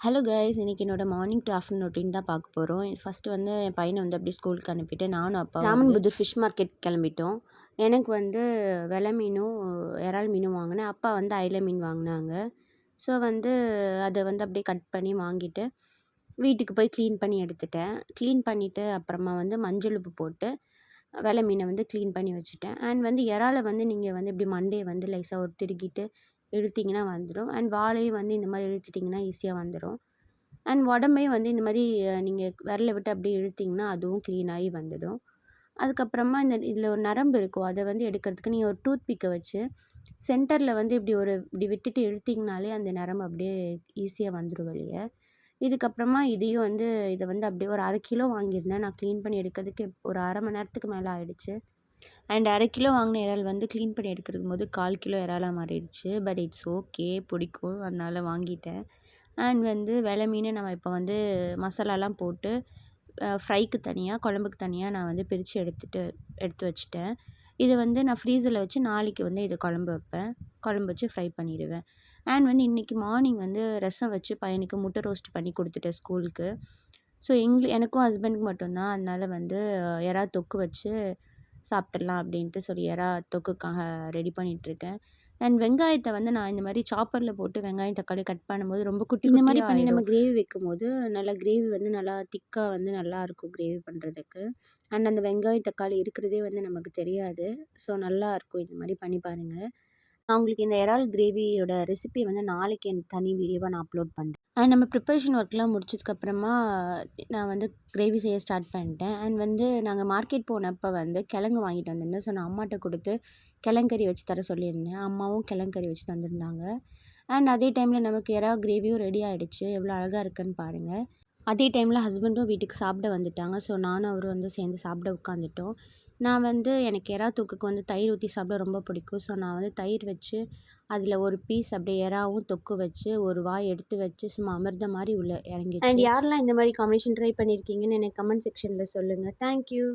Hello guys, இன்னைக்கு என்னோட morning to afternoon routine தான் பார்க்க போகிறோம். ஃபஸ்ட்டு வந்து என் பையனை வந்து அப்படியே ஸ்கூலுக்கு அனுப்பிட்டு நானும் அப்பா ராமன்புதூர் ஃபிஷ் மார்க்கெட் கிளம்பிட்டோம். எனக்கு வந்து வெலை மீனும் இறால் மீனும் வாங்கினேன். அப்பா வந்து அயில மீன் வாங்கினாங்க. ஸோ வந்து அதை வந்து அப்படியே கட் பண்ணி வாங்கிட்டு வீட்டுக்கு போய் க்ளீன் பண்ணி எடுத்துட்டேன். க்ளீன் பண்ணிவிட்டு அப்புறமா வந்து மஞ்சள் உப்பு போட்டு வெலை மீனை வந்து க்ளீன் பண்ணி வச்சுட்டேன். அண்ட் வந்து இறாலை வந்து நீங்கள் வந்து இப்படி மண்டையை வந்து லேசாக ஒரு திருகிட்டு இழுத்திங்கன்னா வந்துடும். அண்ட் வாழையும் வந்து இந்த மாதிரி இழுத்துட்டிங்கன்னா ஈஸியாக வந்துடும். அண்ட் உடம்பையும் வந்து இந்த மாதிரி நீங்கள் விரல விட்டு அப்படியே இழுத்திங்கன்னா அதுவும் க்ளீன் ஆகி வந்துடும். அதுக்கப்புறமா இதில் ஒரு நரம்பு இருக்கும், அதை வந்து எடுக்கிறதுக்கு நீங்கள் ஒரு டூத் பிக்கை வச்சு சென்டரில் வந்து இப்படி விட்டுட்டு இழுத்திங்கனாலே அந்த நரம்பு அப்படியே ஈஸியாக வந்துடும் வெளியே. இதுக்கப்புறமா இதை வந்து அப்படியே ஒரு 1/2 கிலோ வாங்கியிருந்தேன். நான் க்ளீன் பண்ணி எடுக்கிறதுக்கு ஒரு 1/2 மணி நேரத்துக்கு மேலே ஆகிடுச்சு. அண்ட் 1/2 கிலோ வாங்கின இறால் வந்து க்ளீன் பண்ணி எடுக்கிறதுக்கும் போது 1/4 கிலோ இறாலாக மாறிடுச்சு. பட் இட்ஸ் ஓகே, பிடிக்கும், அதனால் வாங்கிட்டேன். அண்ட் வந்து வெலை மீன் நம்ம இப்போ வந்து மசாலாலாம் போட்டு ஃப்ரைக்கு தனியாக, குழம்புக்கு தனியாக நான் வந்து பிரித்து எடுத்து வச்சுட்டேன். இதை வந்து நான் ஃப்ரீசரில் வச்சு நாளைக்கு வந்து இதை குழம்பு வைப்பேன். குழம்பு வச்சு ஃப்ரை பண்ணிடுவேன். அண்ட் வந்து இன்றைக்கி மார்னிங் வந்து ரசம் வச்சு பையனுக்கு முட்டை ரோஸ்ட் பண்ணி கொடுத்துட்டேன் ஸ்கூலுக்கு. ஸோ எனக்கும் ஹஸ்பண்டுக்கு மட்டும்தான், அதனால் வந்து எறா தொக்கு வச்சு சாப்பிட்றலாம் அப்படின்ட்டு சொல்லி எறா தொக்குக்காக ரெடி பண்ணிகிட்ருக்கேன். அண்ட் வெங்காயத்தை வந்து நான் இந்த மாதிரி சாப்பரில் போட்டு வெங்காயம் தக்காளி கட் பண்ணும்போது ரொம்ப இந்த மாதிரி பண்ணி நம்ம கிரேவி வைக்கும்போது நல்லா கிரேவி வந்து நல்லா திக்காக வந்து நல்லாயிருக்கும் கிரேவி பண்ணுறதுக்கு. அண்ட் அந்த வெங்காயம் தக்காளி இருக்கிறதே வந்து நமக்கு தெரியாது. ஸோ நல்லாயிருக்கும், இந்த மாதிரி பண்ணி பாருங்கள். நான் உங்களுக்கு இந்த இறால் கிரேவியோட ரெசிபி வந்து நாளைக்கு என் தனி வீடியோவாக நான் அப்லோட் பண்ணுறேன். அண்ட் நம்ம ப்ரிப்பரேஷன் ஒர்க்லாம் முடிச்சதுக்கப்புறமா நான் வந்து கிரேவி செய்ய ஸ்டார்ட் பண்ணிட்டேன். அண்ட் வந்து நாங்கள் மார்க்கெட் போனப்போ வந்து கிழங்கு வாங்கிட்டு வந்திருந்தேன். ஸோ நான் அம்மாட்ட கொடுத்து கிழங்கறி வச்சு தர சொல்லியிருந்தேன். அம்மாவும் கிழங்கறி வச்சு தந்திருந்தாங்க. அண்ட் அதே டைமில் நமக்கு எறா கிரேவியும் ரெடி ஆகிடுச்சு. எவ்வளோ அழகாக இருக்குன்னு பாருங்கள். அதே டைமில் ஹஸ்பண்டும் வீட்டுக்கு சாப்பிட வந்துட்டாங்க. ஸோ நானும் அவரும் வந்து சேர்ந்து சாப்பிட உட்காந்துட்டோம். நான் வந்து எனக்கு எறா தொக்குக்கு வந்து தயிர் ஊற்றி சாப்பிட ரொம்ப பிடிக்கும். ஸோ நான் வந்து தயிர் வச்சு அதில் ஒரு பீஸ் அப்படியே எறாவும் தொக்கு வச்சு ஒரு வாய் எடுத்து வச்சு சும்மா அமிர்தம் மாதிரி உள்ள இறங்கிச்சு. அண்ட் யாரெல்லாம் இந்த மாதிரி காம்பினேஷன் ட்ரை பண்ணியிருக்கீங்கன்னு எனக்கு கமெண்ட் செக்ஷனில் சொல்லுங்கள். தேங்க்யூ.